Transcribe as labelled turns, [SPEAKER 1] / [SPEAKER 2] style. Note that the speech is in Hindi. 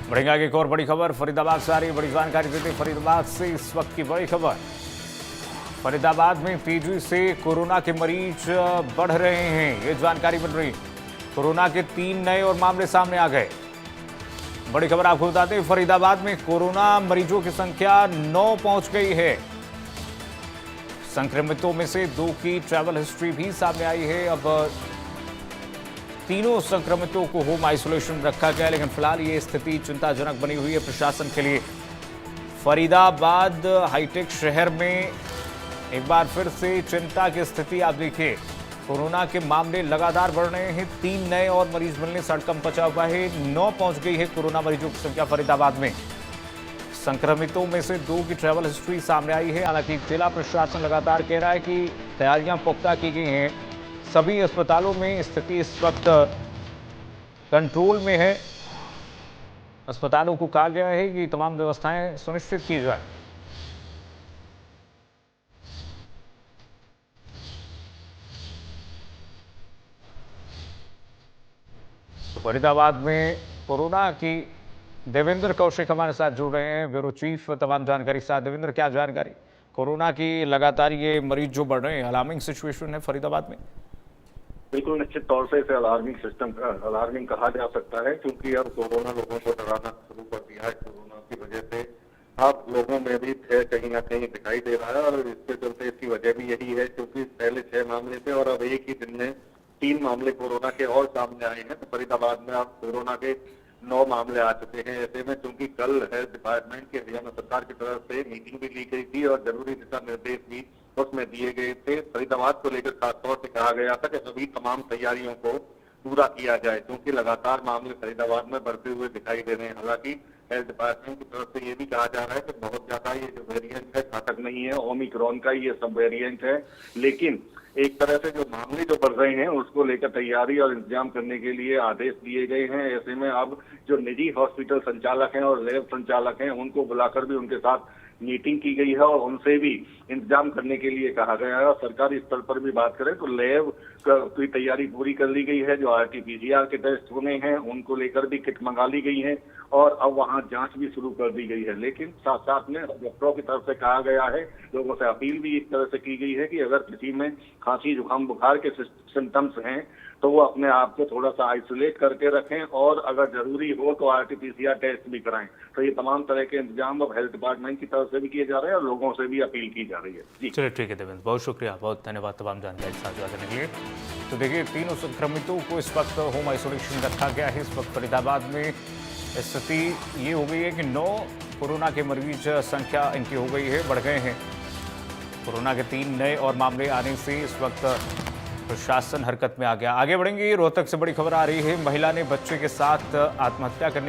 [SPEAKER 1] बढ़ेंगे आगे एक और बड़ी खबर फरीदाबाद से आ रही है। बड़ी जानकारी देते फरीदाबाद से इस वक्त की बड़ी खबर। फरीदाबाद में तेजी से कोरोना के मरीज बढ़ रहे हैं, ये जानकारी मिल रही। कोरोना के 3 नए और मामले सामने आ गए। बड़ी खबर आपको बताते हैं, फरीदाबाद में कोरोना मरीजों की संख्या 9 पहुंच गई है। संक्रमितों में से 2 की ट्रैवल हिस्ट्री भी सामने आई है। अब तीनों संक्रमितों को होम आइसोलेशन में रखा गया, लेकिन फिलहाल ये स्थिति चिंताजनक बनी हुई है प्रशासन के लिए। फरीदाबाद हाईटेक शहर में एक बार फिर से चिंता की स्थिति आप देखिए। कोरोना के मामले लगातार बढ़ रहे हैं। 3 नए और मरीज मिलने से हड़कंप मचा हुआ है। 9 पहुंच गई है कोरोना मरीजों की संख्या फरीदाबाद में। संक्रमितों में से 2 की ट्रैवल हिस्ट्री सामने आई है। हालांकि जिला प्रशासन लगातार कह रहा है कि तैयारियां पुख्ता की गई हैं। सभी अस्पतालों में स्थिति इस वक्त कंट्रोल में है। अस्पतालों को कहा गया है कि तमाम व्यवस्थाएं सुनिश्चित की जाए। फरीदाबाद में कोरोना की देवेंद्र कौशिक हमारे साथ जुड़ रहे हैं, ब्यूरो चीफ। तमाम जानकारी साथ देवेंद्र, क्या जानकारी? कोरोना की लगातार ये मरीज जो बढ़ रहे हैं, अलार्मिंग सिचुएशन है फरीदाबाद में।
[SPEAKER 2] बिल्कुल निश्चित तौर से इसे अलार्मिंग कहा जा सकता है, क्योंकि अब कोरोना लोगों को डराना शुरू कर दिया है। कोरोना की वजह से अब लोगों में भी भय कहीं ना कहीं दिखाई दे रहा है, और इसके चलते इसकी वजह भी यही है क्योंकि पहले 6 मामले थे और अब एक ही दिन में 3 मामले कोरोना के और सामने आए हैं। तो फरीदाबाद में अब कोरोना के 9 मामले आ चुके हैं। ऐसे में क्योंकि कल हेल्थ डिपार्टमेंट के हरियाणा सरकार की तरफ से मीटिंग भी ली गई थी और जरूरी दिशा निर्देश भी उसमें दिए गए थे। फरीदाबाद को लेकर खासतौर से कहा गया था कि सभी तमाम तैयारियों को पूरा किया जाए, क्योंकि लगातार मामले फरीदाबाद में बढ़ते हुए दिखाई दे रहे हैं। हालांकि हेल्थ डिपार्टमेंट की तरफ से ये भी कहा जा रहा है कि बहुत ज्यादा ये जो वेरिएंट है घातक नहीं है, ओमिक्रॉन का ये सब वेरिएंट है, लेकिन एक तरह से जो मामले जो बढ़ रहे हैं उसको लेकर तैयारी और इंतजाम करने के लिए आदेश दिए गए हैं। ऐसे में अब जो निजी हॉस्पिटल संचालक हैं और लैब संचालक हैं उनको बुलाकर भी उनके साथ मीटिंग की गई है और उनसे भी इंतजाम करने के लिए कहा गया है। और सरकारी स्तर पर भी बात करें तो लैब की तैयारी पूरी कर ली गई है। जो RT-PCR के टेस्ट होने हैं उनको लेकर भी किट मंगा ली गई है और अब वहां जांच भी शुरू कर दी गई है। लेकिन साथ साथ में डॉक्टरों की तरफ से कहा गया है, लोगों से अपील भी इस तरह से की गई है कि अगर किसी में खांसी जुकाम बुखार के सिम्टम्स हैं तो वो अपने आप को थोड़ा सा आइसोलेट करके रखें और अगर जरूरी हो तो RT-PCR टेस्ट भी कराएं। तो ये तमाम तरह के इंतजाम अब हेल्थ डिपार्टमेंट की तरफ से भी किए जा रहे हैं और लोगों से भी अपील की जा रही है। जी
[SPEAKER 1] चलिए ठीक है देवेंद्र, बहुत शुक्रिया, बहुत धन्यवाद तमाम जानकारी साझा करने के लिए। तो देखिए, तीनों संक्रमितों को इस वक्त होम आइसोलेशन रखा गया है। इस वक्त फरीदाबाद में स्थिति ये हो गई है कि 9 कोरोना के मरीज संख्या इनकी हो गई है, बढ़ गए हैं। कोरोना के 3 नए और मामले आने से इस वक्त प्रशासन हरकत में आ गया। आगे बढ़ेंगे, रोहतक से बड़ी खबर आ रही है। महिला ने बच्चे के साथ आत्महत्या करने